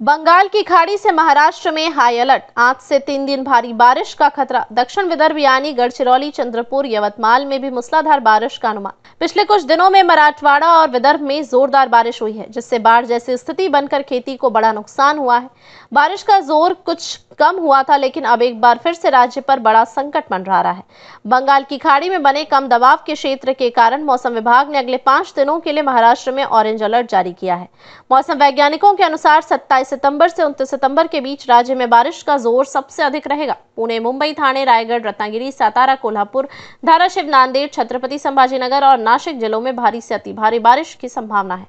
बंगाल की खाड़ी से महाराष्ट्र में हाई अलर्ट। आज से 3 दिन भारी बारिश का खतरा। दक्षिण विदर्भ यानी गढ़चिरौली, चंद्रपुर, यवतमाल में भी मूसलाधार बारिश का अनुमान। पिछले कुछ दिनों में मराठवाड़ा और विदर्भ में जोरदार बारिश हुई है, जिससे बाढ़ जैसी स्थिति बनकर खेती को बड़ा नुकसान हुआ है। बारिश का जोर कुछ कम हुआ था, लेकिन अब एक बार फिर से राज्य पर बड़ा संकट मंडरा रहा है। बंगाल की खाड़ी में बने कम दबाव के क्षेत्र के कारण मौसम विभाग ने अगले 5 दिनों के लिए महाराष्ट्र में ऑरेंज अलर्ट जारी किया है। मौसम वैज्ञानिकों के अनुसार 27 सितंबर से 29 सितंबर के बीच राज्य में बारिश का जोर सबसे अधिक रहेगा। पुणे, मुंबई, ठाणे, रायगढ़, रत्नागिरी, सातारा, कोल्हापुर, धाराशिव, नांदेड़, छत्रपति संभाजीनगर और नासिक जिलों में भारी से अति भारी बारिश की संभावना है।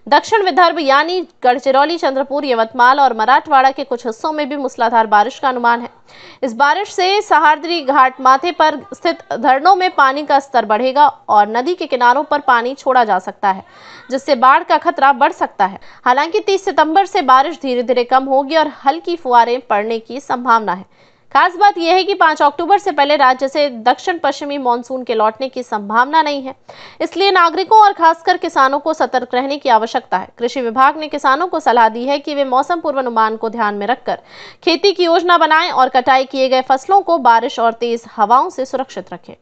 दक्षिण विदर्भ यानी गढ़चिरौली, चंद्रपुर, यवतमाल और मराठवाड़ा के कुछ हिस्सों में भी मूसलाधार बारिश का अनुमान है। इस बारिश से सह्याद्री घाट माथे पर स्थित धरणों में पानी का स्तर बढ़ेगा और नदी के किनारों पर पानी छोड़ा जा सकता है, जिससे बाढ़ का खतरा बढ़ सकता है। हालांकि 30 सितंबर से बारिश धीरे धीरे कम होगी और हल्की फुहारें पड़ने की संभावना है। खास बात यह है कि 5 अक्टूबर से पहले राज्य से दक्षिण पश्चिमी मानसून के लौटने की संभावना नहीं है, इसलिए नागरिकों और खासकर किसानों को सतर्क रहने की आवश्यकता है। कृषि विभाग ने किसानों को सलाह दी है कि वे मौसम पूर्वानुमान को ध्यान में रखकर खेती की योजना बनाएं और कटाई किए गए फसलों को बारिश और तेज हवाओं से सुरक्षित रखें।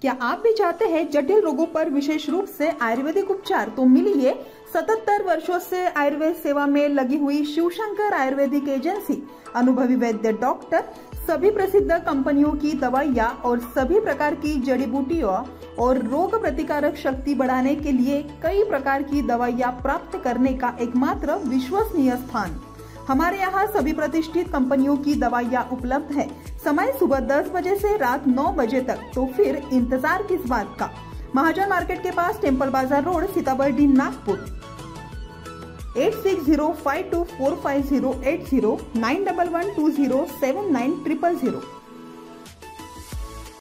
क्या आप भी चाहते हैं जटिल रोगों पर विशेष रूप से आयुर्वेदिक उपचार? तो मिलिए 77 वर्षों से आयुर्वेद सेवा में लगी हुई शिवशंकर आयुर्वेदिक एजेंसी। अनुभवी वैद्य डॉक्टर, सभी प्रसिद्ध कंपनियों की दवाइयाँ और सभी प्रकार की जड़ी बूटियों और रोग प्रतिकारक शक्ति बढ़ाने के लिए कई प्रकार की दवाइयाँ प्राप्त करने का एकमात्र विश्वसनीय स्थान। हमारे यहाँ सभी प्रतिष्ठित कंपनियों की दवाइयाँ उपलब्ध है। समय सुबह 10 बजे से रात 9 बजे तक। तो फिर इंतजार किस बात का? महाजन मार्केट के पास, टेम्पल बाजार रोड, सीताबर्डी, नागपुर। 8605245080 911207900।